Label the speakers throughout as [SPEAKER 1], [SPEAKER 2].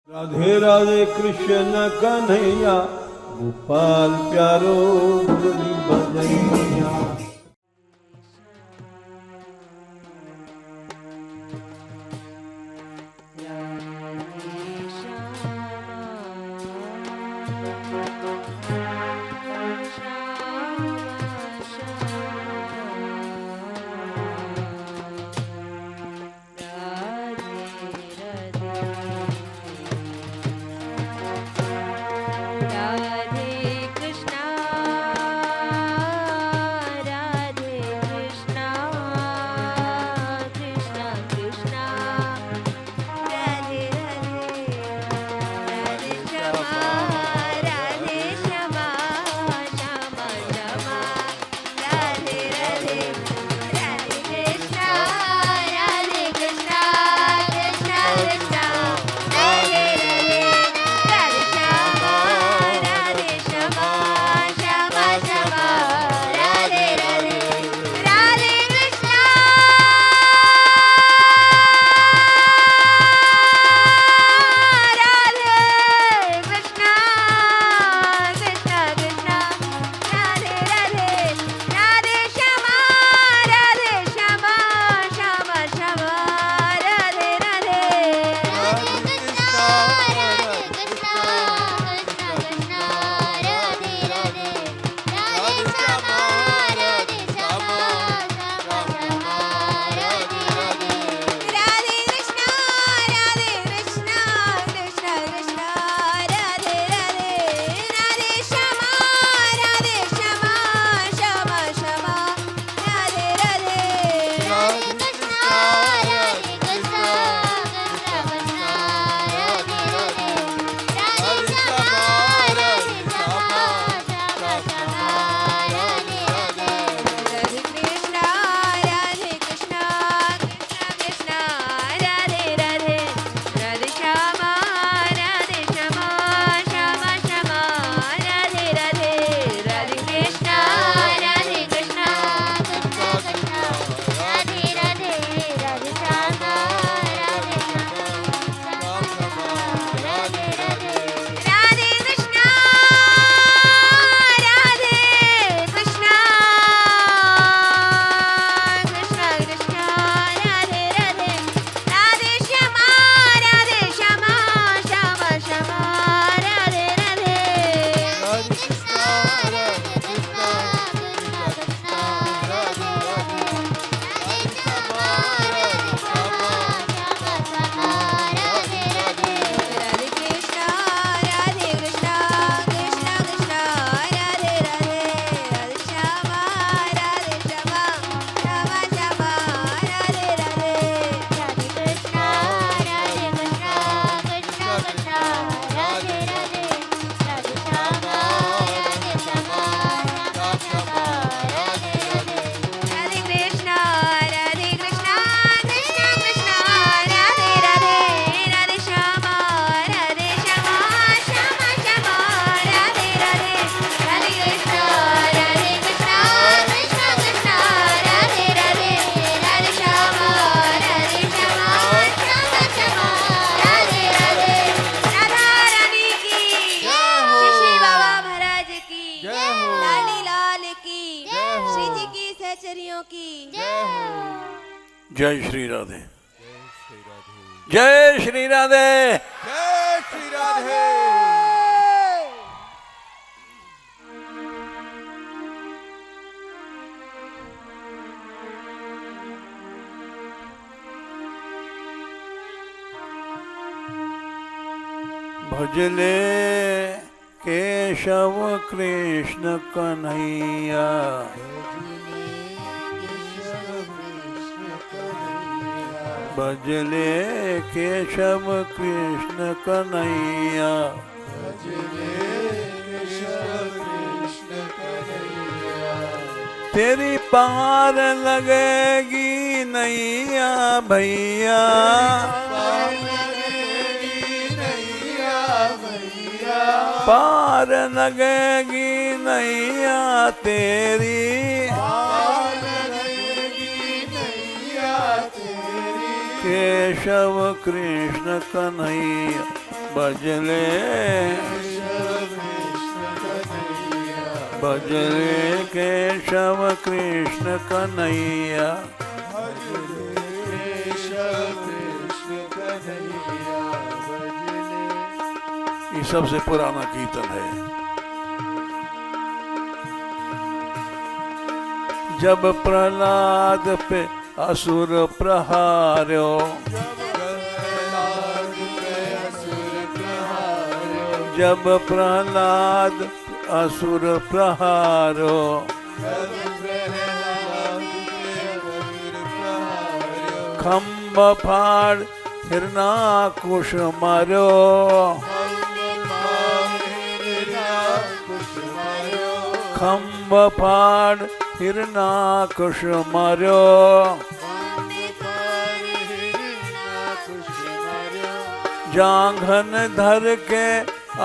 [SPEAKER 1] राधे राधे कृष्ण कन्हैया, गोपाल प्यारो मुरली बजैया।
[SPEAKER 2] जय श्री राधे, जय श्री राधे,
[SPEAKER 3] जय श्री राधे।
[SPEAKER 2] भजले केशव कृष्ण कन्हैया, भजले केशव कृष्ण कन्हैया, तेरी पार लगेगी नैया भैया, पार लगेगी नैया तेरी, केशव कृष्ण कन्हैया, भजले भजले केशव कृष्ण कन्हैया ये सबसे पुराना कीर्तन है। जब प्रहलाद पे असुर प्रहार्यो जब प्रहलाद असुर प्रहारो खम्भ फाड़ हिरणाकुश मारो खम्भ फाड़ हिरणाकुश मारो जांघन धर के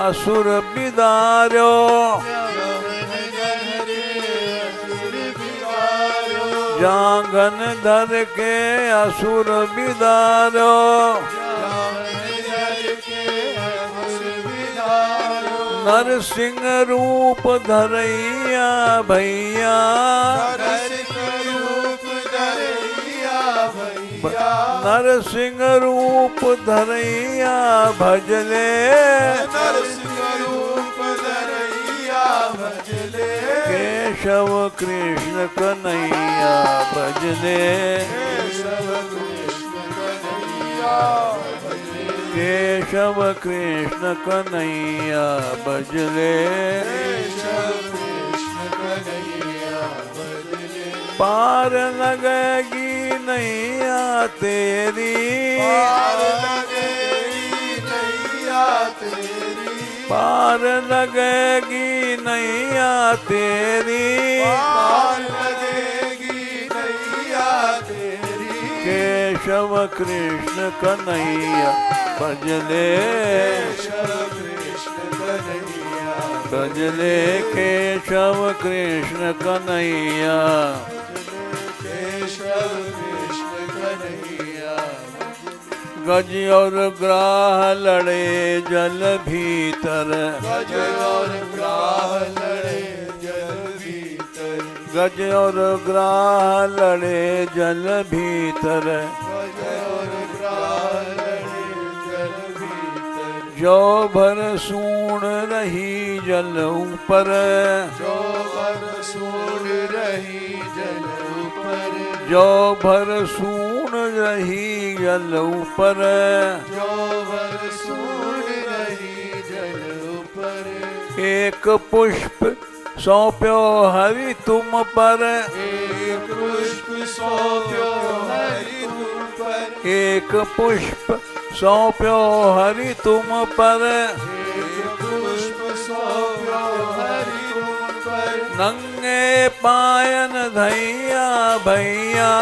[SPEAKER 2] असुर बिदारो जांघन धर के असुर बिदारो नरसिंह रूप धरैया भैया नरसिंह रूप धरैया भजले केशव कृष्ण कन्हैया भजले केशव कृष्ण कन्हैया भजले पार लगेगी नैया तेरी पार लगेगी नैया तेरी केशव कृष्ण कन्हैया भजले भजले केशव कृष्ण कन्हैया गज और ग्राह लड़े जल भीतर गज और ग्राह लड़े जल भीतर जो भर सूण रही जल ऊपर जो भर सूण रही जल ऊपर एक पुष्प सौंप्यो हरि तुम पर एक पुष्प सौंप्यो हरि तुम पर नंगे पायन धैया भैया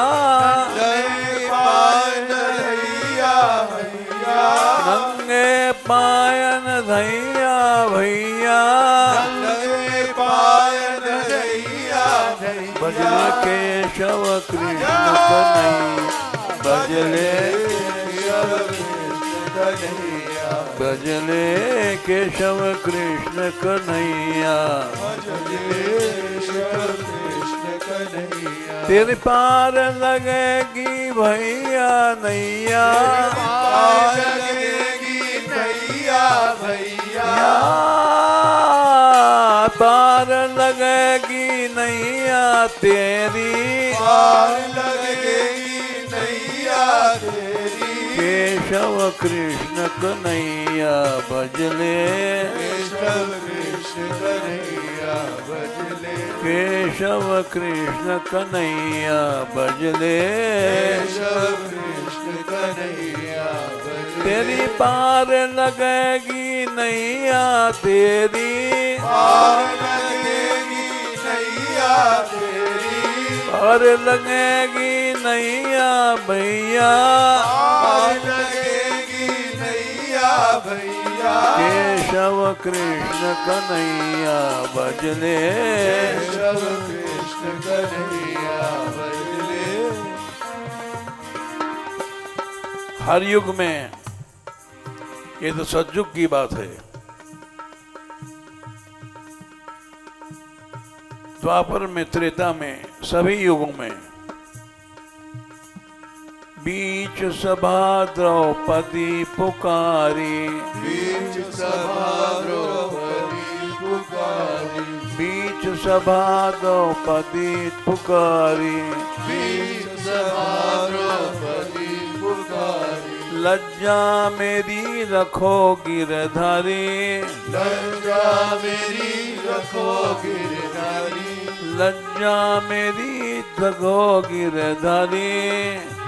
[SPEAKER 2] नंगे पायन धैया भैया भजले केशव कृष्ण कन्हैया भजले केशव कृष्ण कन्हैया तेरे पार लगेगी भैया नैया पार लगेगी नैया तेरी केशव कृष्ण कन्हैया भजले केशव कृष्ण कन्हैया भजले तेरी पार लगेगी नैया तेरी पार लगेगी नैया भैया केशव कृष्ण कन्हैया भजले हर युग में ये तो सतयुग की बात है। द्वापर में, त्रेता में, सभी युगों में बीच सभा द्रौपदी पुकारी,
[SPEAKER 3] बीच सभा द्रौपदी पुकारी,
[SPEAKER 2] बीच सभा द्रौपदी पुकारी,
[SPEAKER 3] बीच सभा द्रौपदी पुकारी।
[SPEAKER 2] लज्जा मेरी रखो गिरधारी,
[SPEAKER 3] लज्जा मेरी रखो गिरधारी,
[SPEAKER 2] लज्जा मेरी रखो गिरधारी,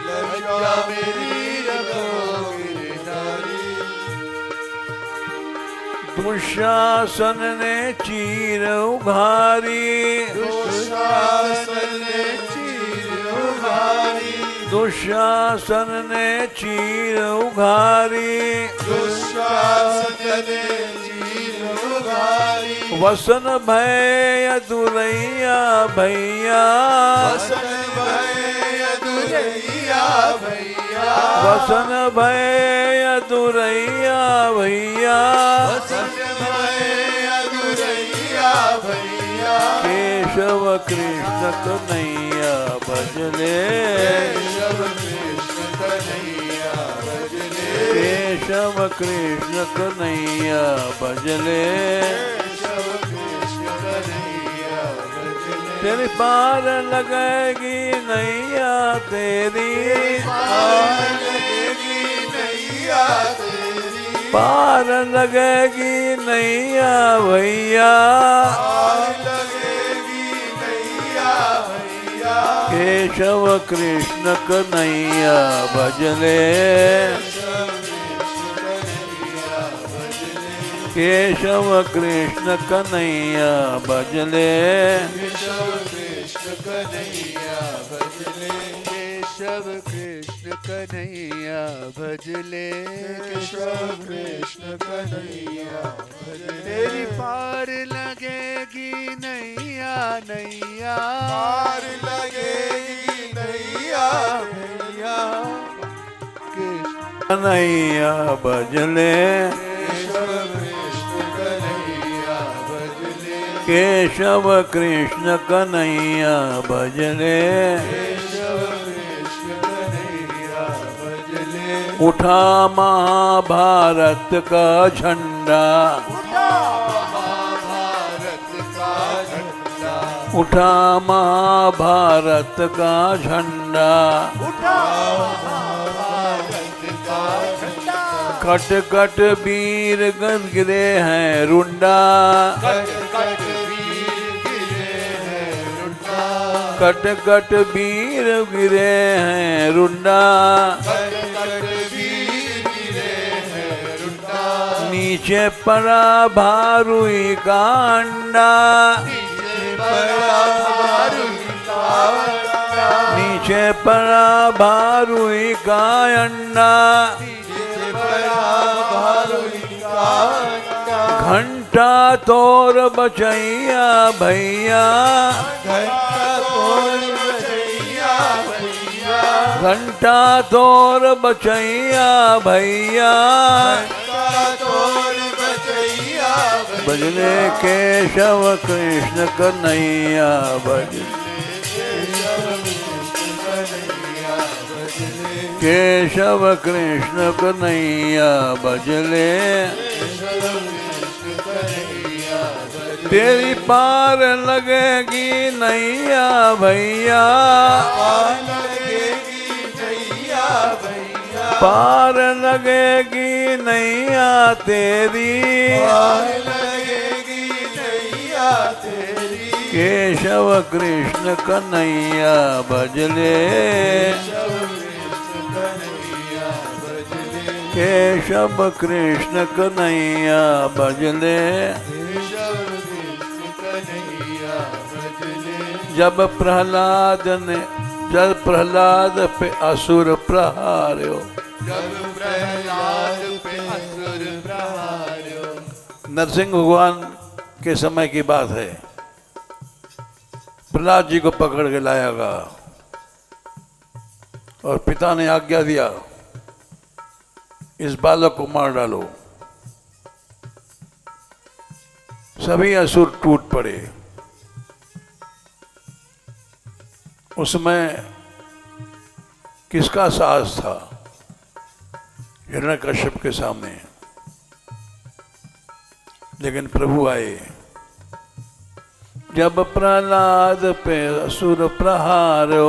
[SPEAKER 3] लज्जा मेरी रखो गिरधारी।
[SPEAKER 2] दुशासन ने चीर उघारी,
[SPEAKER 3] दुशासन ने चीर उघारी,
[SPEAKER 2] दुशासन ने चीर उघारी,
[SPEAKER 3] दुशासन ने चीर उघारी।
[SPEAKER 2] वसन भय दुरैया भैया,
[SPEAKER 3] वसन भय दुरैया भैया,
[SPEAKER 2] वसन भय दुरैया भैया,
[SPEAKER 3] वसन भय दुरैया भैया।
[SPEAKER 2] केशव कृष्ण कन्हैया भजले,
[SPEAKER 3] केशव कृष्ण कन्हैया भजले,
[SPEAKER 2] केशव कृष्ण कन्हैया भजले।
[SPEAKER 3] केशव कृष्ण कन्हैया भजले।
[SPEAKER 2] तेरी पार लगेगी नैया तेरी,
[SPEAKER 3] पार लगेगी नैया तेरी,
[SPEAKER 2] पार लगेगी नैया भैया,
[SPEAKER 3] पार लगेगी नैया भैया।
[SPEAKER 2] केशव कृष्ण कन्हैया भजले, केशव कृष्ण कन्हैया भजले।
[SPEAKER 3] केशव कृष्ण कन्हैया भजले, केशव कृष्ण कन्हैया भजले, केशव कृष्ण कन्हैया भजले। तेरी पार लगेगी नैया नैया, पार लगेगी नैया नैया।
[SPEAKER 2] कन्हैया भजले,
[SPEAKER 3] केशव कृष्ण कन्हैया भजले,
[SPEAKER 2] केशव कृष्ण कन्हैया भजले।
[SPEAKER 3] केशव कृष्ण कन्हैया भजले।
[SPEAKER 2] उठा महाभारत का झंडा,
[SPEAKER 3] महाभारत का झंडा,
[SPEAKER 2] उठा महाभारत का झंडा,
[SPEAKER 3] उठा महाभारत का झंडा।
[SPEAKER 2] कट कट वीर गन गिरे हैं रुंडा,
[SPEAKER 3] कट कट वीर गिरे हैं रुंडा,
[SPEAKER 2] कट कट वीर गिरे हैं रुंडा।
[SPEAKER 3] कट कट वीर गिरे हैं रुंडा।
[SPEAKER 2] नीचे पड़ा भारुई का अंडा,
[SPEAKER 3] नीचे पड़ा भारुई का अंडा,
[SPEAKER 2] नीचे पड़ा भारुई का अंडा।
[SPEAKER 3] नीचे पड़ा भारुई का अंडा।
[SPEAKER 2] घंटा तोर बचैया भैया,
[SPEAKER 3] घंटा तोड़ बजैया भैया,
[SPEAKER 2] घंटा तोर बचैया भैया।
[SPEAKER 3] घंटा तोड़ बजैया भैया।
[SPEAKER 2] भजले केशव कृष्ण कन्हैया भजले, केशव कृष्ण कन्हैया भजले। तेरी पार लगेगी नैया भैया,
[SPEAKER 3] पार लगेगी नैया भैया,
[SPEAKER 2] पार लगेगी नैया तेरी।
[SPEAKER 3] पार लगेगी नैया तेरी।
[SPEAKER 2] केशव कृष्ण कन्हैया भजले, केशव कृष्ण कन्हैया भजले। जब प्रहलाद पे असुर प्रहार्यो,
[SPEAKER 3] जब प्रहलाद पे असुर प्रहार्यो।
[SPEAKER 2] नरसिंह भगवान के समय की बात है। प्रहलाद जी को पकड़ के लाया गया और पिता ने आज्ञा दिया इस बालक को मार डालो। सभी असुर टूट पड़े। उसमें किसका साहस था? हिरण्यकश्यप के सामने। लेकिन प्रभु आए। जब प्रहलाद पे असुर प्रहारो,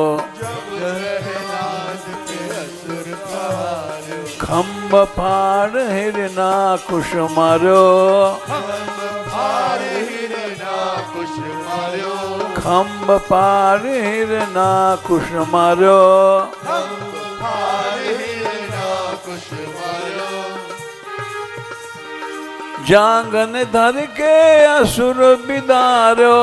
[SPEAKER 2] खम्भ फाड़ हिरणाकुश मारो, खम्भ फाड़ हिरणाकुश मारो, जांगन धर के असुर बिदारो,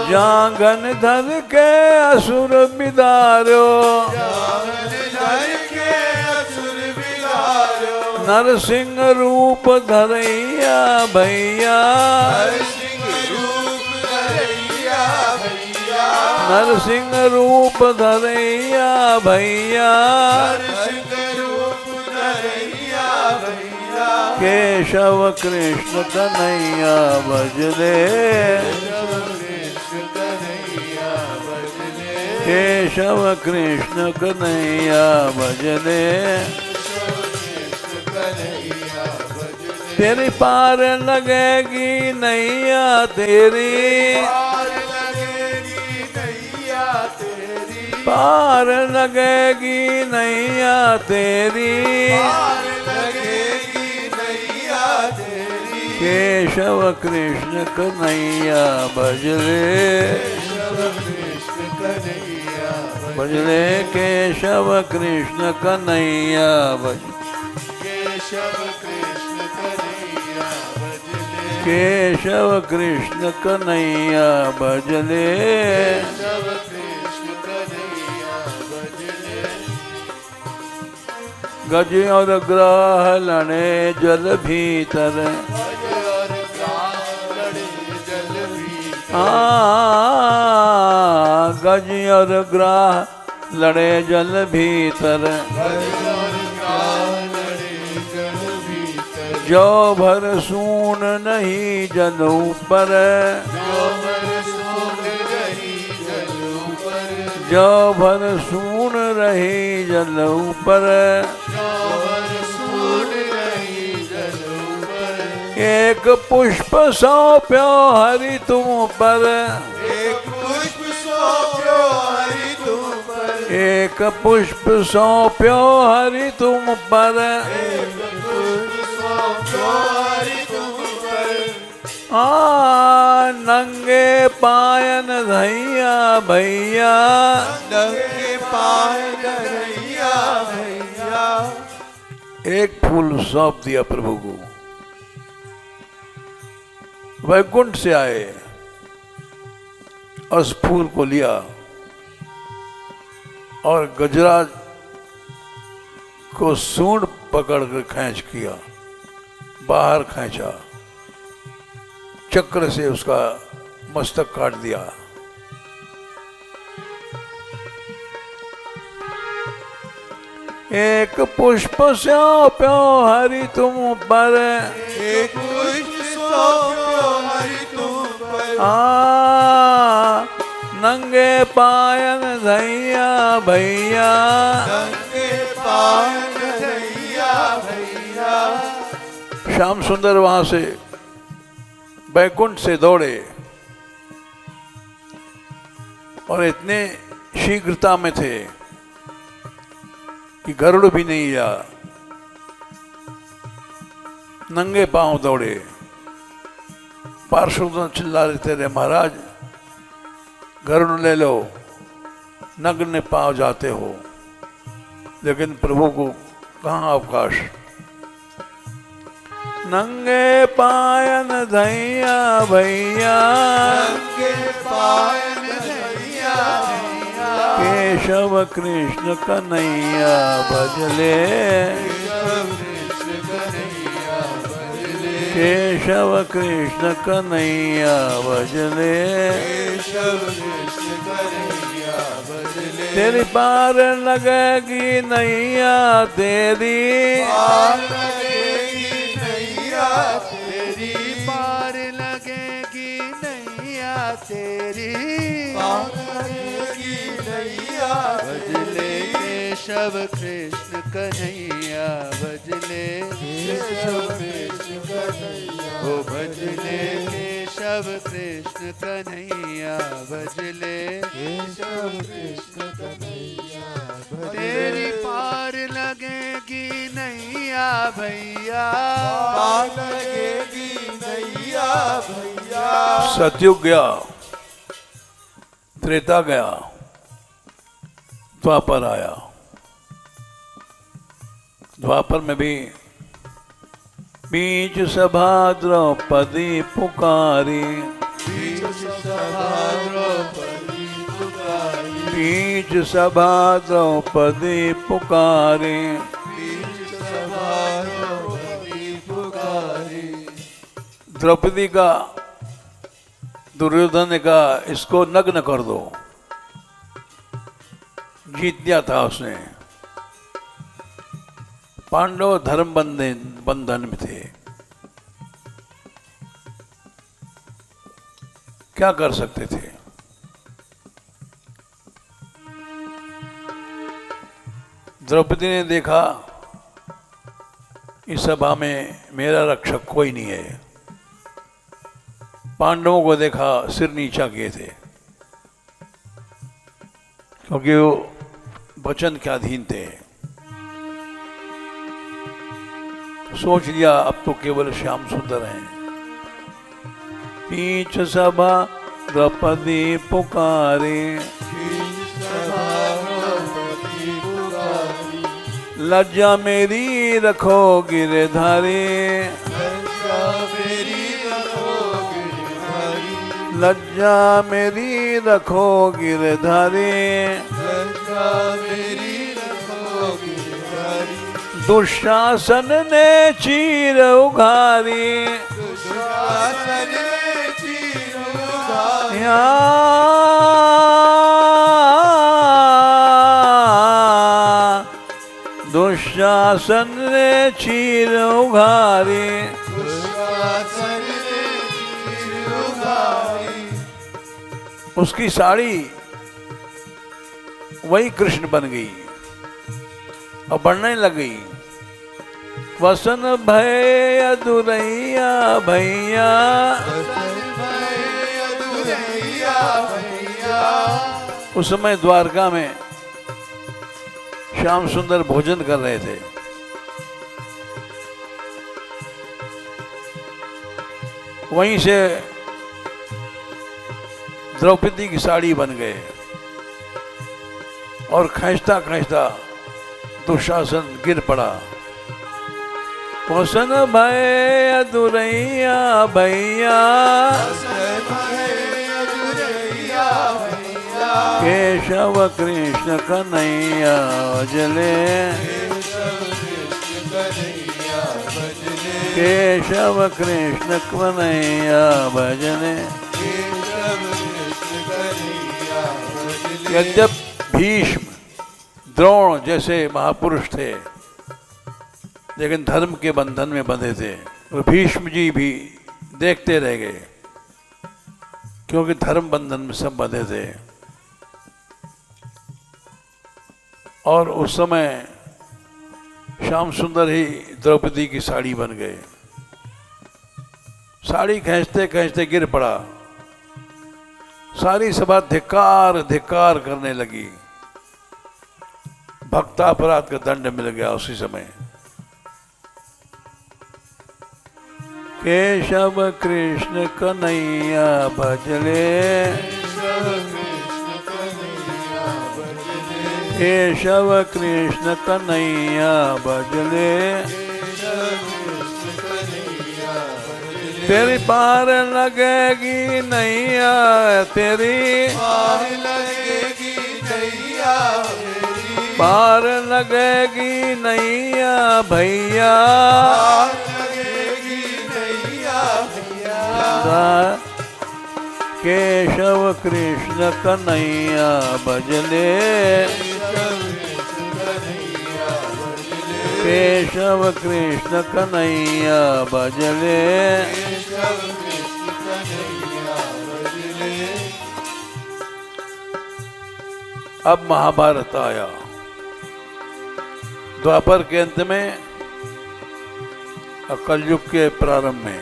[SPEAKER 2] जांगन धर के असुर बिदारो, नरसिंह रूप धरैया भैया, नरसिंह रूप धरैया भैया, केशव कृष्ण कन्हैया भजले, केशव कृष्ण कन्हैया भजले। तेरी पार लगेगी नैया तेरी, पार लगेगी नैया तेरी, केशव कृष्ण कन्हैया भजले, भजले केशव कृष्ण कन्हैया भजले, केशव कृष्ण कन्हैया भजले। गज और ग्राह लड़े जल भीतर, गज और ग्राह लड़े जल भीतर, जो भर सून नहीं जल ऊपर, जो भर सून रही जल ऊपर, एक पुष्प सौंप्यो हरि तुम पर,
[SPEAKER 3] एक पुष्प सौंप्यो हरि तुम पर,
[SPEAKER 2] एक पुष्प सौंप्यो हरि तुम पर,
[SPEAKER 3] एक पुष्प सौंप्यो हरि तुम पर,
[SPEAKER 2] नंगे पायन धैया भैया,
[SPEAKER 3] नंगे पायन धैया भैया।
[SPEAKER 2] एक फूल सौंप दिया प्रभु को। वैकुंठ से आए और उस फूल को लिया और गजराज को सूंड पकड़कर खींच किया, बाहर खींचा, चक्र से उसका मस्तक काट दिया। एक पुष्प सौंप्यो हरि तुम पर,
[SPEAKER 3] एक पुष्प सौंप्यो हरि तुम पर,
[SPEAKER 2] नंगे पायन धैया भैया,
[SPEAKER 3] नंगे पायन धैया भैया।
[SPEAKER 2] श्याम सुंदर वहां से बैकुंठ से दौड़े और इतने शीघ्रता में थे कि गरुड़ भी नहीं आया, नंगे पांव दौड़े। पार्षद चिल्ला रहे थे, महाराज गरुड़ ले लो, नग्न पांव जाते हो। लेकिन प्रभु को कहाँ अवकाश। नंगे पायन धैया भैया,
[SPEAKER 3] नंगे पायन धैया भैया,
[SPEAKER 2] केशव कृष्ण कन्हैया भजले, केशव कृष्ण कन्हैया भजले, तेरी पार लगेगी नैया तेरी,
[SPEAKER 3] पार लगेगी तेरी
[SPEAKER 4] पार लगेगी नैया तेरी
[SPEAKER 3] पार लगेगी नैया
[SPEAKER 4] भजले केशव कृष्ण कन्हैया भजले
[SPEAKER 3] केशव कृष्ण कन्हैया
[SPEAKER 4] ओ भजले केशव कृष्ण कन्हैया भजले
[SPEAKER 3] केशव कृष्ण कन्हैया
[SPEAKER 4] तेरी पार लगेगी नैया भैया
[SPEAKER 3] पार लगेगी नैया भैया
[SPEAKER 2] सतयुग गया, त्रेता गया, द्वापर आया। द्वापर में भी बीच सभा द्रौपदी पुकारी,
[SPEAKER 3] बीच सभा द्रौपदी पुकारी
[SPEAKER 2] बीच सभा द्रौपदी पुकारी।
[SPEAKER 3] बीच सभा द्रौपदी पुकारी
[SPEAKER 2] द्रौपदी का दुर्योधन ने कहा इसको नग्न कर दो, जीत दिया था उसने। पांडव धर्म बंधन में थे, क्या कर सकते थे। द्रौपदी ने देखा इस सभा में मेरा रक्षक कोई नहीं है। पांडवों को देखा, सिर नीचा किए थे, क्योंकि वो वचन के अधीन थे। सोच लिया अब तो केवल श्याम सुंदर हैं। बीच सभा द्रौपदी पुकारे, लज्जा मेरी रखो गिरधारी, लज्जा मेरी रखो गिरधारी। दुशासन ने चीर उघारी, दुशासन ने चीर उघारी। उसकी साड़ी वही कृष्ण बन गई और बढ़ने लग गई। वसन भय दुरैया भैया, उस समय द्वारका में श्याम सुंदर भोजन कर रहे थे। वहीं से द्रौपदी की साड़ी बन गए और खींचता खींचता दुशासन गिर पड़ा। वसन भय दुरैया भैया, केशव कृष्ण कन्हैया भजले, केशव कृष्ण कन्हैया भजने। यद्यप भीष्म द्रोण जैसे महापुरुष थे, लेकिन धर्म के बंधन में बंधे थे। और भीष्म जी भी देखते रह गए, क्योंकि धर्म बंधन में सब बंधे थे। और उस समय श्याम सुंदर ही द्रौपदी की साड़ी बन गए। साड़ी खींचते खींचते गिर पड़ा। सारी सभा धिक्कार धिक्कार करने लगी। भक्तापराध का दंड मिल गया उसी समय। केशव कृष्ण कन्हैया भजले, केशव कृष्ण कन्हैया भजले। तेरी पार लगेगी नैया तेरी,
[SPEAKER 3] पार लगेगी नैया
[SPEAKER 2] पार लगेगी नैया भैया।
[SPEAKER 3] पार लगेगी नैया भैया।
[SPEAKER 2] केशव कृष्ण कन्हैया भजले, केशव कृष्ण कन्हैया भजले
[SPEAKER 3] केशव कृष्ण कन्हैया भजले।
[SPEAKER 2] अब महाभारत आया। द्वापर के अंत में और कलयुग के प्रारंभ में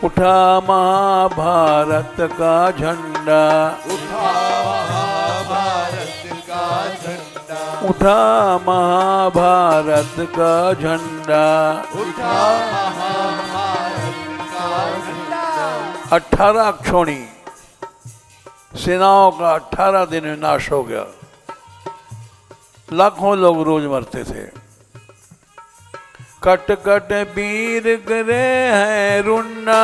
[SPEAKER 2] उठा महाभारत का झंडा,
[SPEAKER 3] उठा महाभारत का झंडा,
[SPEAKER 2] उठा महाभारत का झंडा।
[SPEAKER 3] उठा महाभारत का झंडा।
[SPEAKER 2] 18 क्षोणी सेनाओं का 18 दिन में नाश हो गया। लाखों लोग रोज मरते थे। कट कट वीर गिरे हैं रुन्ना,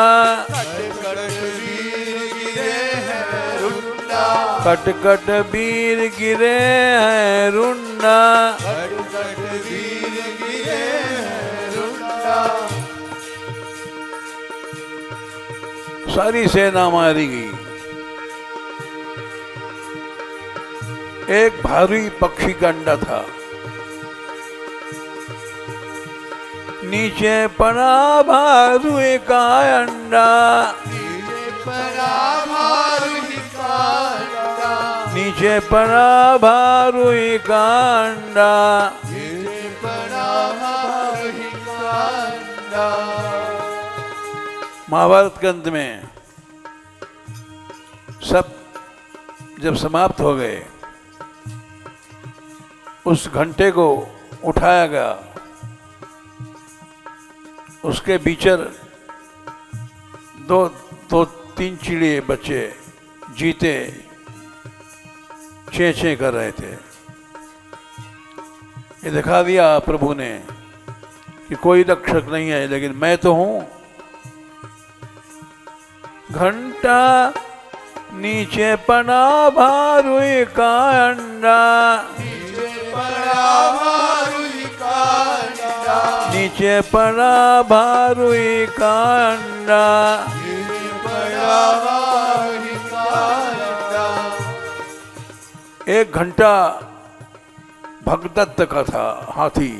[SPEAKER 3] कट कट वीर गिरे हैं रुन्ना,
[SPEAKER 2] कट कट वीर गिरे हैं रुन्ना।
[SPEAKER 3] कट कट वीर गिरे हैं रुन्ना।
[SPEAKER 2] सारी सेना मारी गई। एक भारी पक्षी का अंडा था, नीचे पड़ा भालू का अंडा,
[SPEAKER 3] नीचे पड़ा भालू का अंडा,
[SPEAKER 2] नीचे पड़ा भालू का अंडा।
[SPEAKER 3] नीचे पड़ा भालू का अंडा।
[SPEAKER 2] महाभारत के अंत में सब जब समाप्त हो गए, उस घंटे को उठाया गया। उसके भीतर दो तीन चिड़िए बच्चे जीते चें चें कर रहे थे। ये दिखा दिया प्रभु ने कि कोई रक्षक नहीं है, लेकिन मैं तो हूं। घंटा नीचे पड़ा भालू का अंडा,
[SPEAKER 3] नीचे पड़ा भालू का अंडा,
[SPEAKER 2] नीचे पड़ा भालू का अंडा।
[SPEAKER 3] नीचे पड़ा भालू का अंडा।
[SPEAKER 2] एक घंटा भगदत्त का था, हाथी।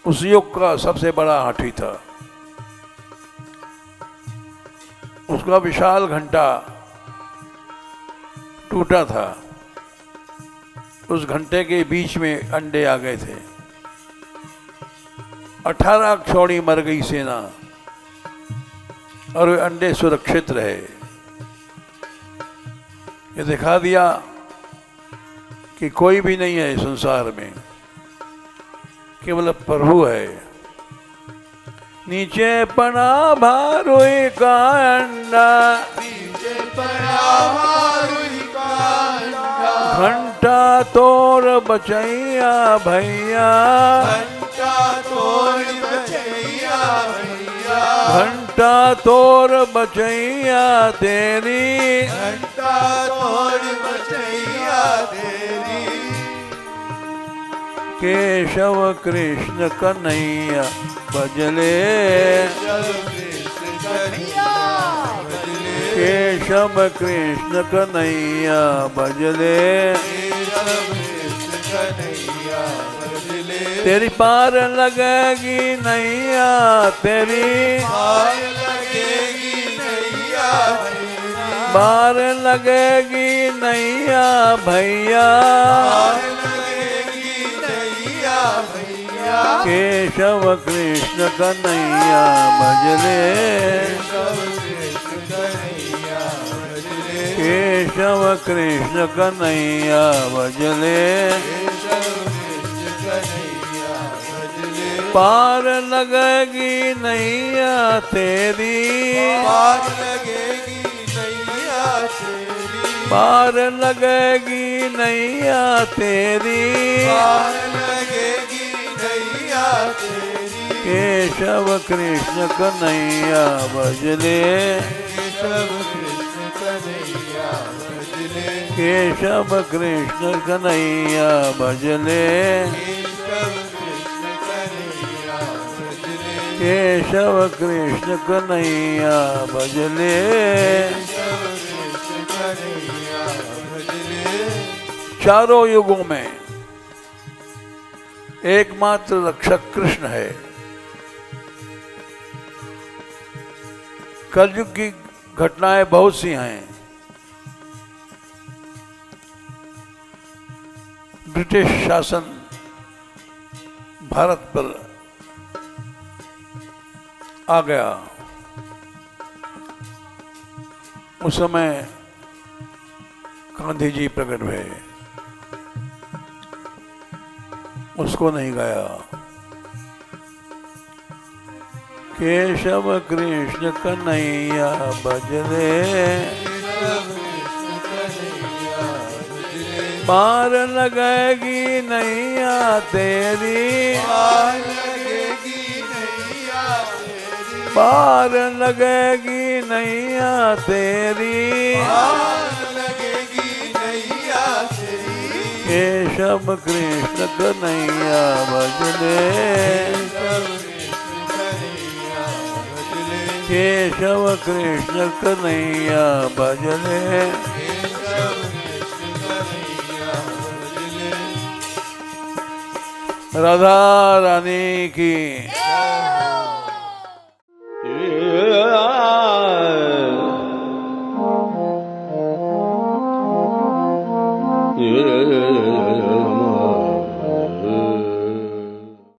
[SPEAKER 2] उस युग का सबसे बड़ा हाथी था। उसका विशाल घंटा टूटा था। उस घंटे के बीच में अंडे आ गए थे। 18 क्षौणी मर गई सेना और वे अंडे सुरक्षित रहे। ये दिखा दिया कि कोई भी नहीं है संसार में, केवल प्रभु है। नीचे पड़ा भालू का अंडा,
[SPEAKER 3] नीचे पड़ा भालू का अंडा,
[SPEAKER 2] घंटा तोड़ बचैया भैया,
[SPEAKER 3] घंटा तोड़ बचैया भैया,
[SPEAKER 2] घंटा तोड़ बचैया तेरी,
[SPEAKER 3] घंटा तोड़ बचैया तेरी।
[SPEAKER 2] केशव कृष्ण कन्हैया भजले,
[SPEAKER 3] केशव कृष्ण कन्हैया भजले,
[SPEAKER 2] केशव कृष्ण कन्हैया भजले।
[SPEAKER 3] केशव कृष्ण कन्हैया भजले।
[SPEAKER 2] तेरी पार लगेगी नैया तेरी,
[SPEAKER 3] पार लगेगी नैया तेरी,
[SPEAKER 2] पार लगेगी नैया भैया।
[SPEAKER 3] पार लगेगी नैया भैया।
[SPEAKER 2] केशव कृष्ण कन्हैया भजले,
[SPEAKER 3] केशव कृष्ण कन्हैया भजले,
[SPEAKER 2] केशव कृष्ण कन्हैया भजले।
[SPEAKER 3] केशव कृष्ण कन्हैया भजले।
[SPEAKER 2] पार लगेगी नैया तेरी,
[SPEAKER 3] पार लगेगी नैया तेरी,
[SPEAKER 2] पार लगेगी नैया तेरी।
[SPEAKER 3] पार लगेगी नैया तेरी।
[SPEAKER 2] केशव कृष्ण कन्हैया भजले,
[SPEAKER 3] केशव कृष्ण कन्हैया भजले,
[SPEAKER 2] केशव कृष्ण कन्हैया भजले,
[SPEAKER 3] केशव कृष्ण कन्हैया भजले,
[SPEAKER 2] केशव कृष्ण कन्हैया भजले।
[SPEAKER 3] केशव कृष्ण कन्हैया भजले।
[SPEAKER 2] चारों युगों में एकमात्र रक्षक कृष्ण है। कलयुग की घटनाएं बहुत सी हैं। ब्रिटिश शासन भारत पर आ गया। उस समय गांधी जी प्रकट हुए, उसको नहीं गाया। केशव कृष्ण कन्हैया भजरे, पार लगेगी नैया तेरी, पार लगेगी नैया तेरी, केशव कृष्ण कन्हैया भजले, केशव कृष्ण कन्हैया भजले। राधा रानी की
[SPEAKER 1] Yeah.